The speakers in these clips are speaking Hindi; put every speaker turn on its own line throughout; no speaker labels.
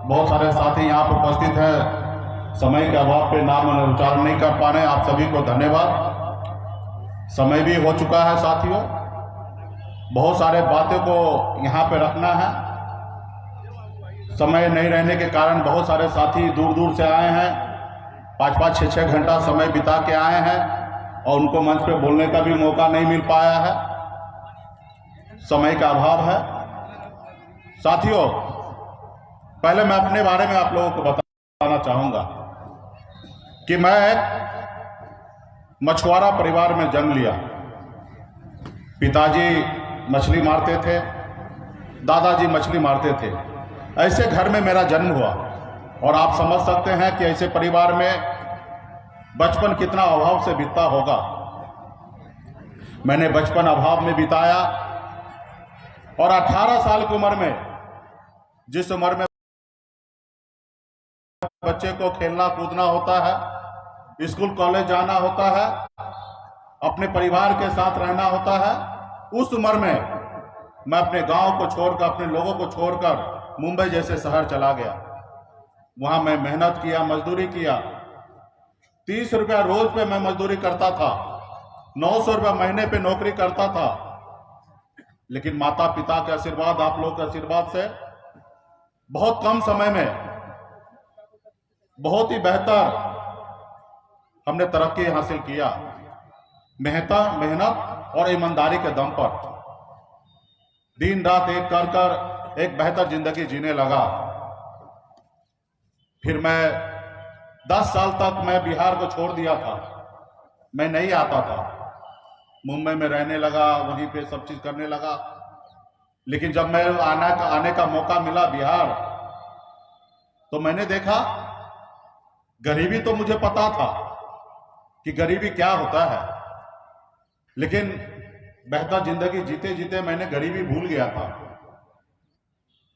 बहुत सारे साथी यहाँ पर उपस्थित हैं, समय के अभाव पे नाम उच्चारण नहीं कर पा रहे हैं। आप सभी को धन्यवाद। समय भी हो चुका है साथियों, बहुत सारे बातें को यहाँ पे रखना है। समय नहीं रहने के कारण बहुत सारे साथी दूर दूर से आए हैं, 5-5, 6-6 घंटा समय बिता के आए हैं और उनको मंच पे बोलने का भी मौका नहीं मिल पाया है, समय का अभाव है। साथियों, पहले मैं अपने बारे में आप लोगों को बताना चाहूंगा कि मैं एक मछुआरा परिवार में जन्म लिया। पिताजी मछली मारते थे, दादाजी मछली मारते थे। ऐसे घर में मेरा जन्म हुआ और आप समझ सकते हैं कि ऐसे परिवार में बचपन कितना अभाव से बीता होगा। मैंने बचपन अभाव में बिताया और 18 साल की उम्र में, जिस उम्र में बच्चे को खेलना कूदना होता है, स्कूल कॉलेज जाना होता है, अपने परिवार के साथ रहना होता है, उस उम्र में मैं अपने गांव को छोड़कर, अपने लोगों को छोड़कर मुंबई जैसे शहर चला गया। वहां मैं मेहनत किया, मजदूरी किया। 30 रुपया रोज पे मैं मजदूरी करता था, 900 रुपया महीने पे नौकरी करता था। लेकिन माता पिता के आशीर्वाद, आप लोगों के आशीर्वाद से बहुत कम समय में बहुत ही बेहतर हमने तरक्की हासिल किया, मेहनत और ईमानदारी के दम पर। दिन रात एक कर कर एक बेहतर जिंदगी जीने लगा। फिर मैं 10 साल तक मैं बिहार को छोड़ दिया था, मैं नहीं आता था, मुंबई में रहने लगा, वहीं पे सब चीज करने लगा। लेकिन जब मैं आने का मौका मिला बिहार, तो मैंने देखा गरीबी तो मुझे पता था कि गरीबी क्या होता है, लेकिन बेहतर जिंदगी जीते जीते मैंने गरीबी भूल गया था।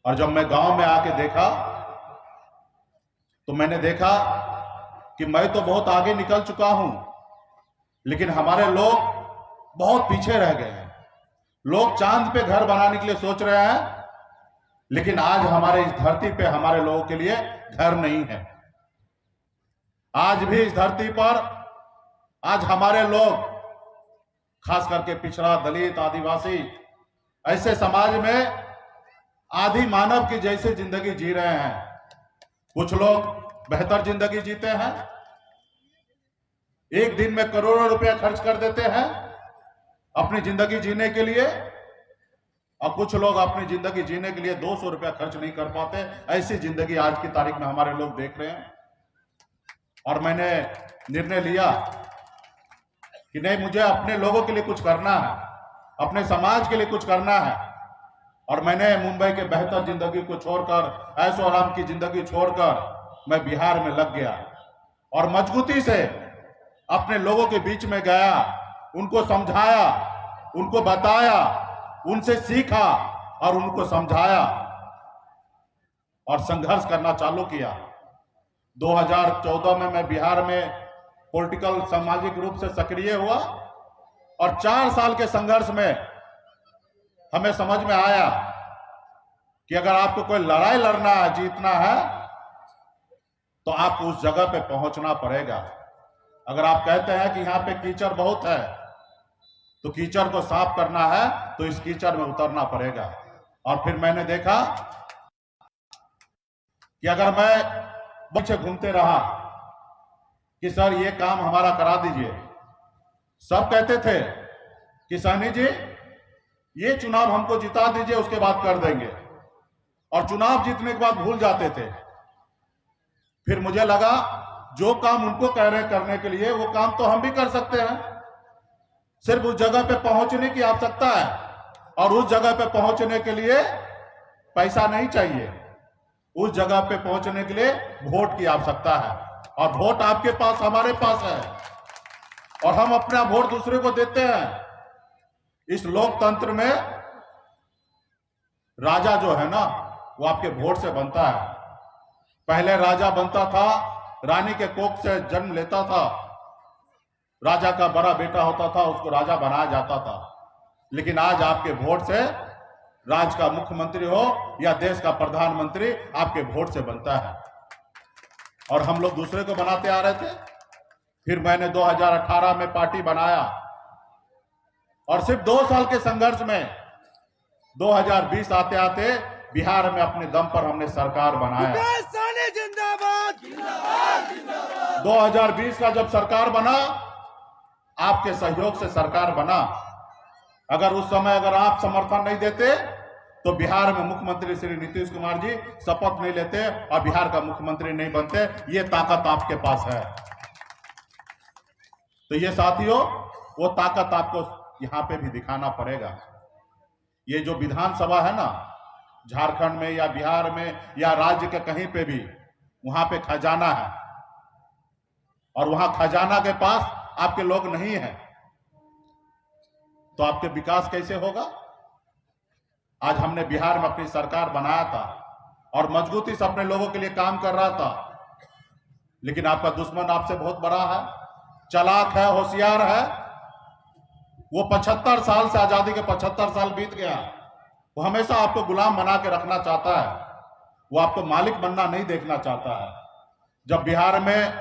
और जब मैं गांव में आके देखा तो मैंने देखा कि मैं तो बहुत आगे निकल चुका हूं, लेकिन हमारे लोग बहुत पीछे रह गए हैं। लोग चांद पे घर बनाने के लिए सोच रहे हैं, लेकिन आज हमारे इस धरती पे हमारे लोगों के लिए घर नहीं है। आज भी इस धरती पर आज हमारे लोग, खास करके पिछड़ा, दलित, आदिवासी, ऐसे समाज में आधि मानव की जैसे जिंदगी जी रहे हैं। कुछ लोग बेहतर जिंदगी जीते हैं, एक दिन में करोड़ों रुपया खर्च कर देते हैं अपनी जिंदगी जीने के लिए, और कुछ लोग अपनी जिंदगी जीने के लिए 200 रुपया खर्च नहीं कर पाते। ऐसी जिंदगी आज की तारीख में हमारे लोग देख रहे हैं। और मैंने निर्णय लिया कि नहीं, मुझे अपने लोगों के लिए कुछ करना है, अपने समाज के लिए कुछ करना है। और मैंने मुंबई के बेहतर जिंदगी को छोड़कर, ऐशो आराम की जिंदगी छोड़कर मैं बिहार में लग गया और मजबूती से अपने लोगों के बीच में गया, उनको समझाया, उनको बताया, उनसे सीखा और उनको समझाया और संघर्ष करना चालू किया। 2014 में मैं बिहार में पॉलिटिकल, सामाजिक रूप से सक्रिय हुआ और 4 साल के संघर्ष में हमें समझ में आया कि अगर आपको कोई लड़ाई लड़ना है, जीतना है, तो आपको उस जगह पे पहुंचना पड़ेगा। अगर आप कहते हैं कि यहां पे कीचड़ बहुत है, तो कीचड़ को साफ करना है तो इस कीचड़ में उतरना पड़ेगा। और फिर मैंने देखा कि अगर मैं पीछे घूमते रहा कि सर ये काम हमारा करा दीजिए, सब कहते थे कि सहनी जी ये चुनाव हमको जिता दीजिए, उसके बाद कर देंगे, और चुनाव जीतने के बाद भूल जाते थे। फिर मुझे लगा जो काम उनको कह रहे करने के लिए, वो काम तो हम भी कर सकते हैं। सिर्फ उस जगह पे पहुंचने की आवश्यकता है, और उस जगह पे पहुंचने के लिए पैसा नहीं चाहिए। उस जगह पे पहुंचने के लिए वोट की आवश्यकता है, और वोट आपके पास, हमारे पास है, और हम अपना वोट दूसरे को देते हैं। इस लोकतंत्र में राजा जो है ना, वो आपके वोट से बनता है। पहले राजा बनता था, रानी के कोख से जन्म लेता था, राजा का बड़ा बेटा होता था, उसको राजा बनाया जाता था। लेकिन आज आपके वोट से राज्य का मुख्यमंत्री हो या देश का प्रधानमंत्री आपके वोट से बनता है, और हम लोग दूसरे को बनाते आ रहे थे। फिर मैंने 2018 में पार्टी बनाया और सिर्फ 2 साल के संघर्ष में 2020 आते आते बिहार में अपने दम पर हमने सरकार बनाया।
जिंदाबाद
2020 का जब सरकार बना, आपके सहयोग से सरकार बना। अगर उस समय अगर आप समर्थन नहीं देते तो बिहार में मुख्यमंत्री श्री नीतीश कुमार जी शपथ नहीं लेते और बिहार का मुख्यमंत्री नहीं बनते। ये ताकत आपके पास है। तो ये साथियों, वो ताकत आपको यहां पे भी दिखाना पड़ेगा। ये जो विधानसभा है ना, झारखंड में या बिहार में या राज्य के कहीं पे भी, वहां पे खजाना है, और वहां खजाना के पास आपके लोग नहीं हैं, तो आपके विकास कैसे होगा? आज हमने बिहार में अपनी सरकार बनाया था और मजबूती से अपने लोगों के लिए काम कर रहा था, लेकिन आपका दुश्मन आपसे बहुत बड़ा है, चालाक है, होशियार है। वो 75 साल से, आजादी के 75 साल बीत गया, वो हमेशा आपको गुलाम बना के रखना चाहता है, वो आपको मालिक बनना नहीं देखना चाहता है। जब बिहार में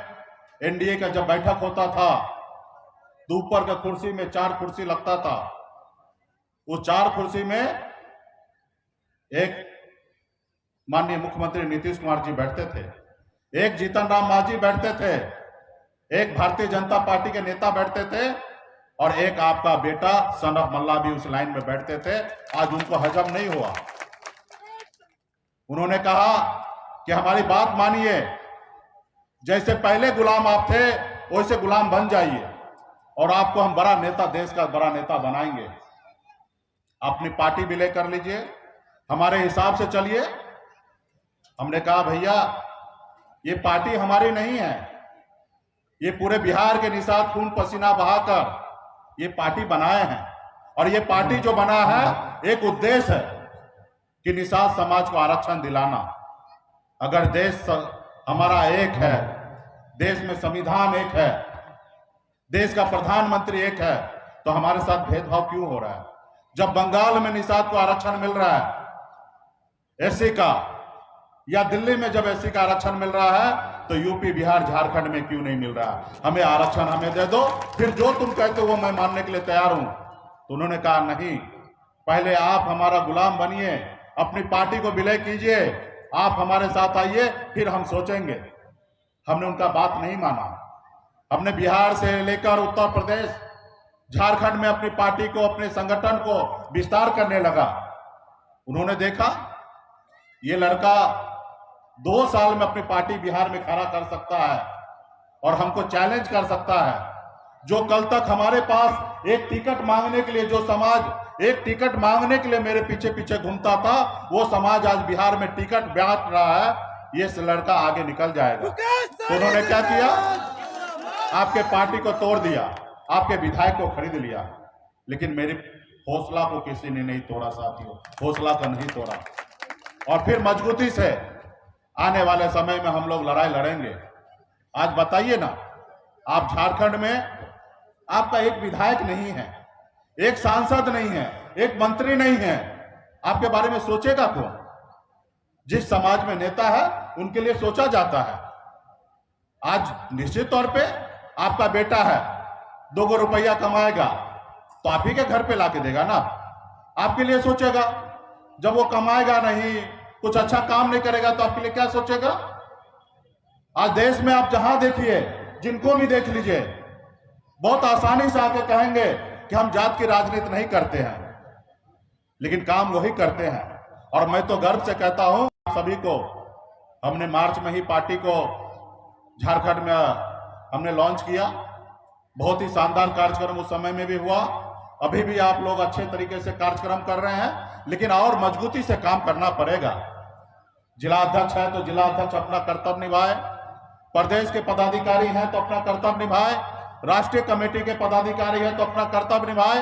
एनडीए का जब बैठक होता था तो ऊपर का कुर्सी में 4 कुर्सी लगता था। उस 4 कुर्सी में एक माननीय मुख्यमंत्री नीतीश कुमार जी बैठते थे, एक जीतन राम मांझी बैठते थे, एक भारतीय जनता पार्टी के नेता बैठते थे, और एक आपका बेटा सनफ मल्ला भी उस लाइन में बैठते थे। आज उनको हजम नहीं हुआ। उन्होंने कहा कि हमारी बात मानिए, जैसे पहले गुलाम आप थे वैसे गुलाम बन जाइए और आपको हम बड़ा नेता, देश का बड़ा नेता बनाएंगे। अपनी पार्टी भी लेकर लीजिए, हमारे हिसाब से चलिए। हमने कहा भैया, ये पार्टी हमारी नहीं है, ये पूरे बिहार के निषाद खून पसीना बहाकर ये पार्टी बनाए हैं, और ये पार्टी जो बना है एक उद्देश्य है कि निषाद समाज को आरक्षण दिलाना। अगर देश हमारा एक है, देश में संविधान एक है, देश का प्रधानमंत्री एक है, तो हमारे साथ भेदभाव क्यों हो रहा है? जब बंगाल में निषाद को आरक्षण मिल रहा है एससी का, या दिल्ली में जब एससी का आरक्षण मिल रहा है, तो यूपी, बिहार, झारखंड में क्यों नहीं मिल रहा? हमें आरक्षण हमें दे दो, फिर जो तुम कहते हो मैं मानने के लिए तैयार हूं। तो उन्होंने कहा नहीं, पहले आप हमारा गुलाम बनिए, अपनी पार्टी को विलय कीजिए, आप हमारे साथ आइए, फिर हम सोचेंगे। हमने उनका बात नहीं माना। हमने बिहार से लेकर उत्तर प्रदेश, झारखंड में अपनी पार्टी को, अपने संगठन को विस्तार करने लगा। उन्होंने देखा ये लड़का 2 साल में अपनी पार्टी बिहार में खड़ा कर सकता है और हमको चैलेंज कर सकता है। जो कल तक हमारे पास एक टिकट मांगने के लिए, जो समाज एक टिकट मांगने के लिए मेरे पीछे पीछे घूमता था, वो समाज आज बिहार में टिकट बांट रहा है। ये लड़का आगे निकल जाएगा। तो उन्होंने क्या किया? आपके पार्टी को तोड़ दिया, आपके विधायक को खरीद लिया, लेकिन मेरी हौसला को किसी ने नहीं तोड़ा साथियों, हौसला को नहीं तोड़ा। और फिर मजबूती से आने वाले समय में हम लोग लड़ाई लड़ेंगे। आज बताइए ना, आप झारखंड में आपका एक विधायक नहीं है, एक सांसद नहीं है, एक मंत्री नहीं है, आपके बारे में सोचेगा कौन? जिस समाज में नेता है उनके लिए सोचा जाता है। आज निश्चित तौर पे आपका बेटा है, 2 रुपया कमाएगा तो आप ही के घर पे लाके देगा ना, आपके लिए सोचेगा। जब वो कमाएगा नहीं, कुछ अच्छा काम नहीं करेगा, तो आपके लिए क्या सोचेगा? आज देश में आप जहां देखिए, जिनको भी देख लीजिए, बहुत आसानी से आके कहेंगे कि हम जात की राजनीति नहीं करते हैं, लेकिन काम वही करते हैं। और मैं तो गर्व से कहता हूं सभी को, हमने मार्च में ही पार्टी को झारखंड में हमने लॉन्च किया। बहुत ही शानदार कार्यक्रम उस समय में भी हुआ। अभी भी आप लोग अच्छे तरीके से कार्यक्रम कर रहे हैं, लेकिन और मजबूती से काम करना पड़ेगा। जिला अध्यक्ष है तो जिला अध्यक्ष अपना कर्तव्य निभाए, प्रदेश के पदाधिकारी हैं तो अपना कर्तव्य निभाए, राष्ट्रीय कमेटी के पदाधिकारी हैं तो अपना कर्तव्य निभाए।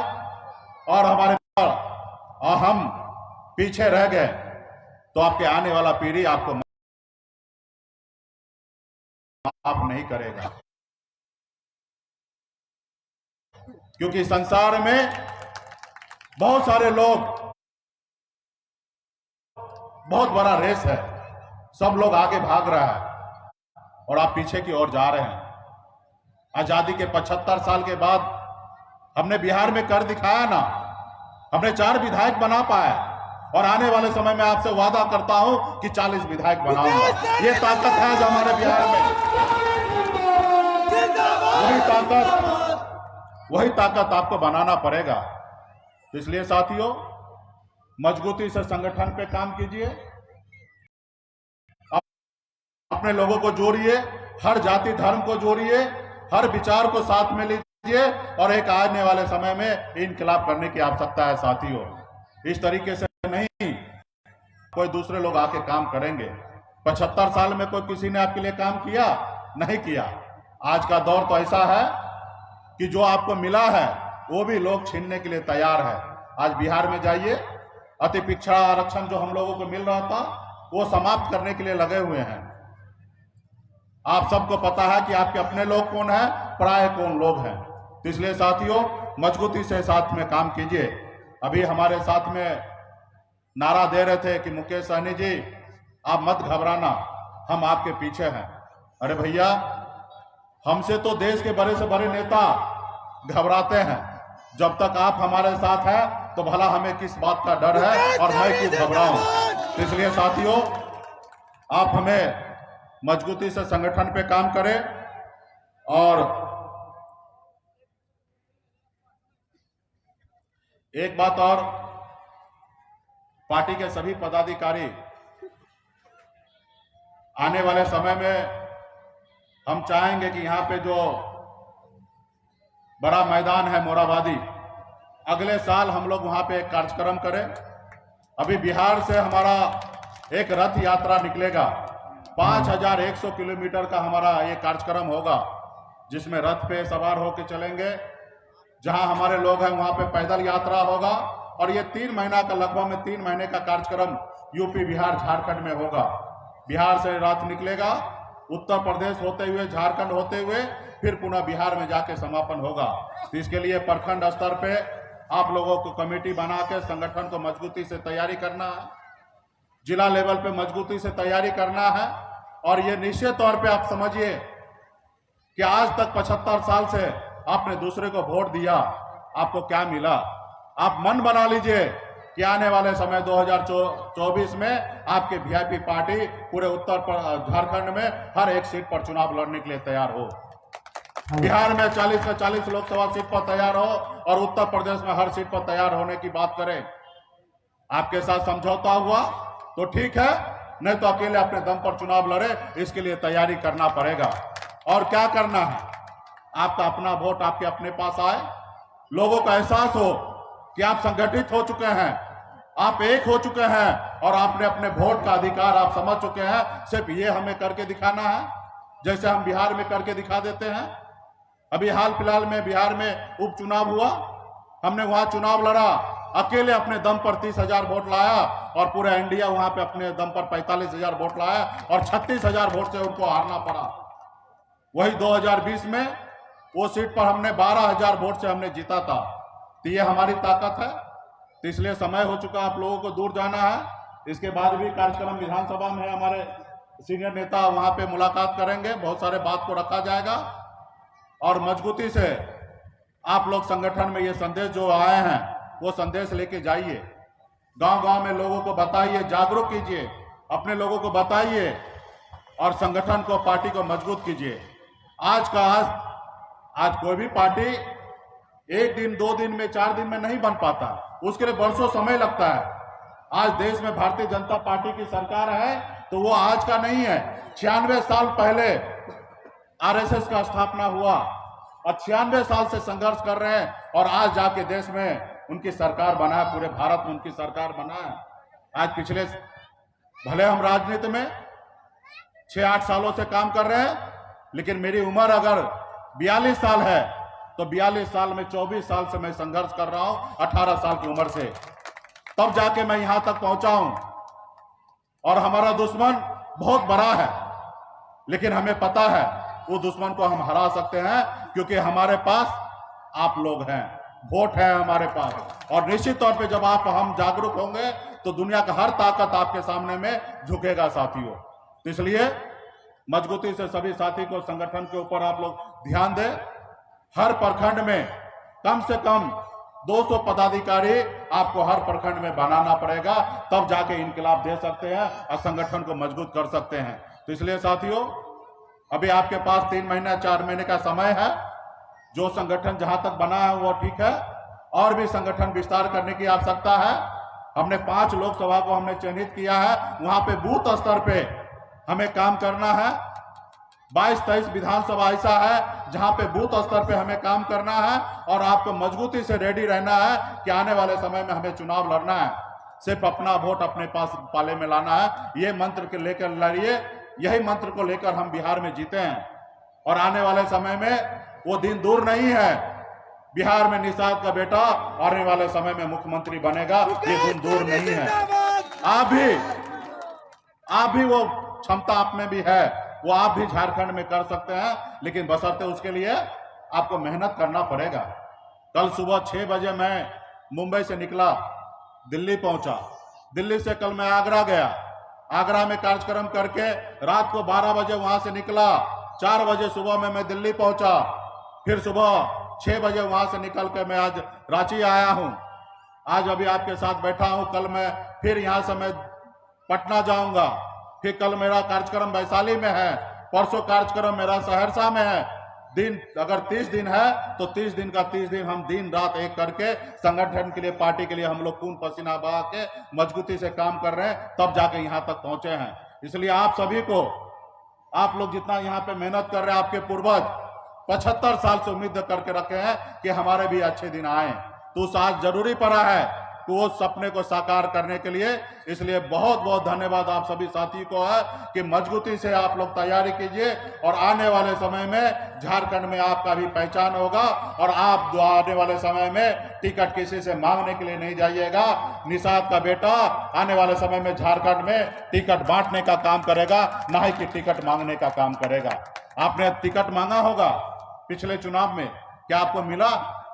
और हमारे और हम पीछे रह गए तो आपके आने वाला पीढ़ी आपको माफ नहीं करेगा, क्योंकि संसार में बहुत सारे लोग बहुत बड़ा रेस है, सब लोग आगे भाग रहा है और आप पीछे की ओर जा रहे हैं। आजादी के 75 साल के बाद हमने बिहार में कर दिखाया ना, हमने 4 विधायक बना पाए और आने वाले समय में आपसे वादा करता हूं कि 40 विधायक बनाऊंगा। ये ताकत है जो हमारे बिहार में, वही ताकत आपको बनाना पड़ेगा। तो इसलिए साथियों, मजबूती से संगठन पे काम कीजिए, अपने लोगों को जोड़िए, हर जाति धर्म को जोड़िए, हर विचार को साथ में लीजिए और एक आने वाले समय में इनकलाब करने की आवश्यकता है साथियों। इस तरीके से नहीं कोई दूसरे लोग आके काम करेंगे। 75 साल में कोई किसी ने आपके लिए काम किया? नहीं किया। आज का दौर तो ऐसा है कि जो आपको मिला है वो भी लोग छीनने के लिए तैयार है। आज बिहार में जाइए, अति पिछड़ा आरक्षण जो हम लोगों को मिल रहा था वो समाप्त करने के लिए लगे हुए हैं। आप सबको पता है कि आपके अपने लोग कौन है, पराये कौन लोग हैं। तो इसलिए साथियों, मजबूती से साथ में काम कीजिए। अभी हमारे साथ में नारा दे रहे थे कि मुकेश सहनी जी आप मत घबराना, हम आपके पीछे हैं। अरे भैया, हमसे तो देश के बड़े से बड़े नेता घबराते हैं। जब तक आप हमारे साथ हैं तो भला हमें किस बात का डर है और मैं क्यों घबराऊं। तो इसलिए साथियों, आप हमें मजबूती से संगठन पे काम करें। और एक बात और, पार्टी के सभी पदाधिकारी आने वाले समय में हम चाहेंगे कि यहां पे जो बड़ा मैदान है मोराबादी, अगले साल हम लोग वहां पे एक कार्यक्रम करें। अभी बिहार से हमारा एक रथ यात्रा निकलेगा, 5100 किलोमीटर का हमारा ये कार्यक्रम होगा, जिसमें रथ पे सवार होकर चलेंगे। जहां हमारे लोग हैं वहां पे पैदल यात्रा होगा और ये 3 महीना का, लगभग में 3 महीने का कार्यक्रम यूपी, बिहार, झारखंड में होगा। बिहार से रथ निकलेगा, उत्तर प्रदेश होते हुए, झारखंड होते हुए, फिर पुनः बिहार में जाके समापन होगा। तो इसके लिए प्रखंड स्तर पे आप लोगों को कमेटी बना के संगठन को मजबूती से तैयारी करना है, जिला लेवल पे मजबूती से तैयारी करना है। और ये निश्चित तौर पे आप समझिए कि आज तक 75 साल से आपने दूसरे को वोट दिया, आपको क्या मिला? आप मन बना लीजिए कि आने वाले समय 2024 में आपके वीआईपी पार्टी पूरे उत्तर झारखंड में हर एक सीट पर चुनाव लड़ने के लिए तैयार हो। बिहार में 40 से 40 लोकसभा सीट पर तैयार हो और उत्तर प्रदेश में हर सीट पर तैयार होने की बात करें। आपके साथ समझौता हुआ तो ठीक है, नहीं तो अकेले अपने दम पर चुनाव लड़े, इसके लिए तैयारी करना पड़ेगा। और क्या करना है, आपका अपना वोट आपके अपने पास आए, लोगों का एहसास हो कि आप संगठित हो चुके हैं, आप एक हो चुके हैं और आपने अपने वोट का अधिकार आप समझ चुके हैं। सिर्फ ये हमें करके दिखाना है, जैसे हम बिहार में करके दिखा देते हैं। अभी हाल फिलहाल में बिहार में उपचुनाव हुआ, हमने वहां चुनाव लड़ा, अकेले अपने दम पर 30,000 वोट लाया और पूरा इंडिया वहां पे अपने दम पर 45,000 वोट लाया और 36,000 वोट से उनको हारना पड़ा। वही 2020 में वो सीट पर हमने 12,000 वोट से हमने जीता था। तो ये हमारी ताकत है। तो इसलिए समय हो चुका, आप लोगों को दूर जाना है। इसके बाद भी कार्यक्रम विधानसभा में है, हमारे सीनियर नेता वहां पे मुलाकात करेंगे, बहुत सारे बात को रखा जाएगा। और मजबूती से आप लोग संगठन में ये संदेश जो आए हैं वो संदेश लेके जाइए, गांव-गांव में लोगों को बताइए, जागरूक कीजिए, अपने लोगों को बताइए और संगठन को, पार्टी को मजबूत कीजिए। आज कोई भी पार्टी 1 दिन, 2 दिन में, 4 दिन में नहीं बन पाता, उसके लिए वर्षों समय लगता है। आज देश में भारतीय जनता पार्टी की सरकार है तो वो आज का नहीं है। 96 साल पहले आरएसएस का स्थापना हुआ और 96 साल से संघर्ष कर रहे हैं और आज जाके देश में उनकी सरकार बना है, पूरे भारत में उनकी सरकार बना है। आज पिछले, भले हम राजनीति में 6-8 सालों से काम कर रहे हैं, लेकिन मेरी उम्र अगर 42 साल है तो 42 साल में 24 साल से मैं संघर्ष कर रहा हूं, 18 साल की उम्र से, तब जाके मैं यहां तक पहुंचा हूं। और हमारा दुश्मन बहुत बड़ा है, लेकिन हमें पता है वो दुश्मन को हम हरा सकते हैं, क्योंकि हमारे पास आप लोग हैं, वोट है हमारे पास। और निश्चित तौर पे जब हम जागरूक होंगे तो दुनिया का हर ताकत आपके सामने में झुकेगा साथियों। तो इसलिए मजबूती से सभी साथी को संगठन के ऊपर आप लोग ध्यान दें। हर प्रखंड में कम से कम 200 पदाधिकारी आपको हर प्रखंड में बनाना पड़ेगा, तब जाके इनकलाब दे सकते हैं और संगठन को मजबूत कर सकते हैं। तो इसलिए साथियों, अभी आपके पास 3 महीना 4 महीने का समय है। जो संगठन जहां तक बना है वो ठीक है, और भी संगठन विस्तार करने की आवश्यकता है। हमने 5 लोकसभा को हमने चिन्हित किया है, वहां पे बूथ स्तर पे हमें काम करना है। 22-23 विधानसभा ऐसा है जहां पे बूथ स्तर पे हमें काम करना है, और आपको मजबूती से रेडी रहना है कि आने वाले समय में हमें चुनाव लड़ना है। सिर्फ अपना वोट अपने पास पाले में लाना है, ये मंत्र के लेकर लड़िए। यही मंत्र को लेकर हम बिहार में जीते हैं, और आने वाले समय में वो दिन दूर नहीं है। बिहार में निषाद का बेटा आने वाले समय में मुख्यमंत्री बनेगा, ये दिन दूर नहीं है। आप भी वो क्षमता आप में भी है, वो आप भी झारखंड में कर सकते हैं, लेकिन बशर्ते उसके लिए आपको मेहनत करना पड़ेगा। कल सुबह 6 बजे मैं मुंबई से निकला, दिल्ली पहुंचा। दिल्ली से कल मैं आगरा गया, आगरा में कार्यक्रम करके रात को 12 बजे वहां से निकला। 4 बजे सुबह में मैं दिल्ली पहुंचा, फिर सुबह 6 बजे वहां से निकल कर मैं आज रांची आया हूं। आज अभी आपके साथ बैठा हूं। कल मैं फिर यहां से मैं पटना जाऊंगा, फिर कल मेरा कार्यक्रम वैशाली में है, परसों कार्यक्रम मेरा सहरसा में है। दिन अगर 30 दिन है तो 30 दिन का 30 दिन हम दिन रात एक करके संगठन के लिए, पार्टी के लिए हम लोग खून पसीना बहा के मजबूती से काम कर रहे हैं, तब जाके यहां तक पहुंचे हैं। इसलिए आप सभी को, आप लोग जितना यहाँ पे मेहनत कर रहे हैं, आपके पूर्वज 75 साल से उम्मीद करके रखे हैं कि हमारे भी अच्छे दिन आए, तो उस आज जरूरी पड़ा है तो वो सपने को साकार करने के लिए। इसलिए बहुत बहुत धन्यवाद आप सभी साथी को है कि मजबूती से आप लोग तैयारी कीजिए, और आने वाले समय में झारखंड में आपका भी पहचान होगा, और आप जो आने वाले समय में टिकट किसी से मांगने के लिए नहीं जाइएगा। निषाद का बेटा आने वाले समय में झारखंड में टिकट बांटने का काम करेगा, ना ही कि टिकट मांगने का काम करेगा। आपने टिकट मांगा होगा पिछले चुनाव में, क्या आपको मिला?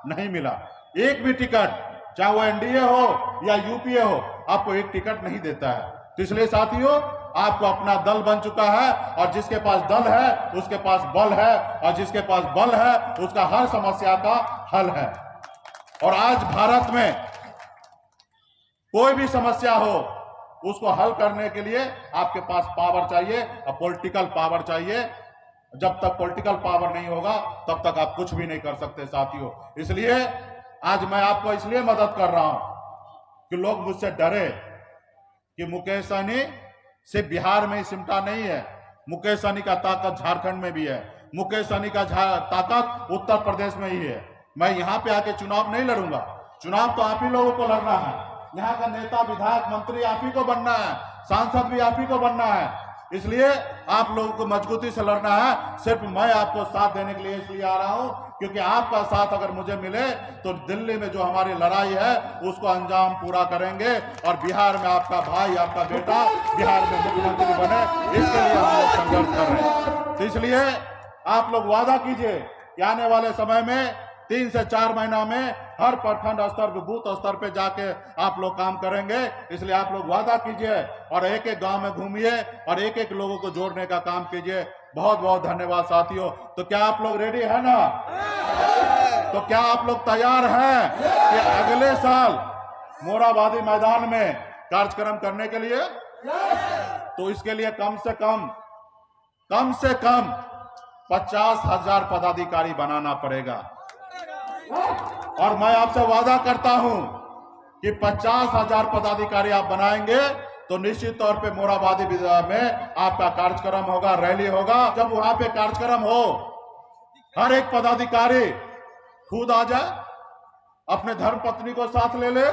नहीं मिला। एक भी टिकट, चाहे वो एनडीए हो या यूपीए हो, आपको एक टिकट नहीं देता है। तो इसलिए साथियों, आपको अपना दल बन चुका है, और जिसके पास दल है उसके पास बल है, और जिसके पास बल है उसका हर समस्या का हल है। और आज भारत में कोई भी समस्या हो, उसको हल करने के लिए आपके पास पावर चाहिए, और पॉलिटिकल पावर चाहिए। जब तक पॉलिटिकल पावर नहीं होगा तब तक आप कुछ भी नहीं कर सकते साथियों। इसलिए आज मैं आपको इसलिए मदद कर रहा हूं कि लोग मुझसे डरे कि मुकेश सहनी सिर्फ बिहार में ही सिमटा नहीं है, मुकेश सहनी का ताकत झारखंड में भी है, मुकेश सहनी का ताकत उत्तर प्रदेश में ही है। मैं यहाँ पे आके चुनाव नहीं लड़ूंगा, चुनाव तो आप ही लोगों को लड़ना है। यहाँ का नेता, विधायक, मंत्री आप ही को बनना है, सांसद भी आप ही को बनना है। इसलिए आप लोगों को मजबूती से लड़ना है। सिर्फ मैं आपको साथ देने के लिए इसलिए आ रहा हूं, क्योंकि आपका साथ अगर मुझे मिले तो दिल्ली में जो हमारी लड़ाई है उसको अंजाम पूरा करेंगे, और बिहार में आपका भाई, आपका बेटा बिहार में मुख्यमंत्री बने, इसके लिए हम लोग संघर्ष कर रहे हैं। तो इसलिए आप लोग वादा कीजिए कि आने वाले समय में 3 से 4 महीना में हर प्रखंड स्तर पे, बूथ स्तर पे जाके आप लोग काम करेंगे। इसलिए आप लोग वादा कीजिए, और एक एक गांव में घूमिए, और एक एक लोगों को जोड़ने का काम कीजिए। बहुत बहुत धन्यवाद साथियों। तो क्या आप लोग रेडी है ना? तो क्या आप लोग तैयार हैं कि अगले साल मोरहाबादी मैदान में कार्यक्रम करने के लिए? तो इसके लिए कम से कम 50,000 पदाधिकारी बनाना पड़ेगा। और मैं आपसे वादा करता हूं कि 50,000 पदाधिकारी आप बनाएंगे तो निश्चित तौर पे मोरहाबादी में आपका कार्यक्रम होगा, रैली होगा। जब वहां पे कार्यक्रम हो, हर एक पदाधिकारी खुद आ जाए, अपने धर्म पत्नी को साथ ले ले,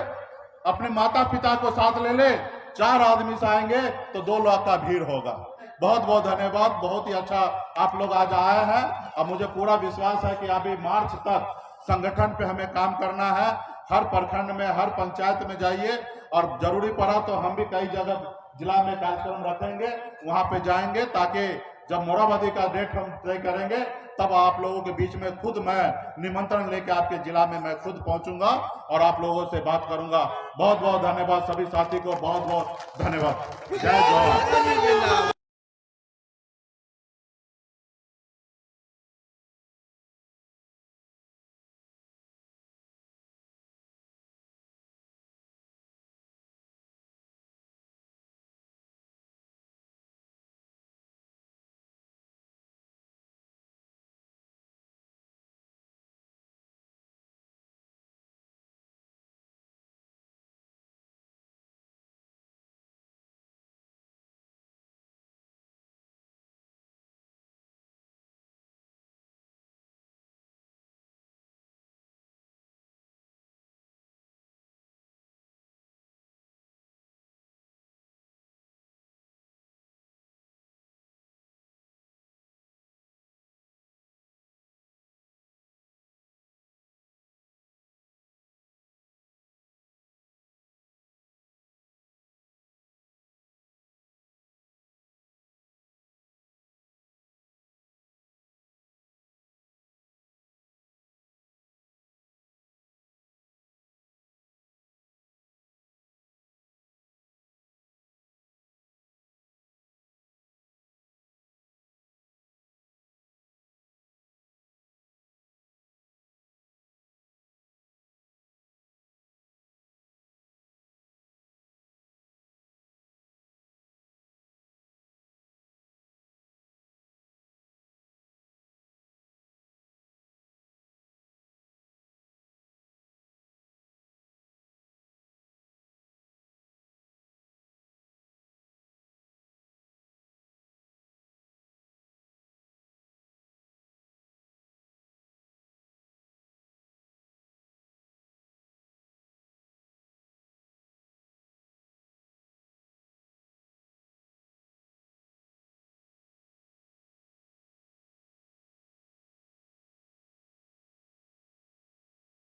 अपने माता पिता को साथ ले ले। 4 आदमी से आएंगे तो 2 लाख का भीड़ होगा। बहुत बहुत धन्यवाद। बहुत ही अच्छा आप लोग आज आए हैं। अब मुझे पूरा विश्वास है कि अभी मार्च तक संगठन पे हमें काम करना है। हर प्रखंड में, हर पंचायत में जाइए, और जरूरी पड़ा तो हम भी कई जगह जिला में कार्यक्रम रखेंगे, वहां पे जाएंगे, ताकि जब मोराबादी का डेट हम तय करेंगे तब आप लोगों के बीच में खुद मैं निमंत्रण लेके आपके जिला में मैं खुद पहुंचूंगा और आप लोगों से बात करूंगा। बहुत बहुत धन्यवाद सभी साथी को, बहुत बहुत धन्यवाद। जय जवाहर।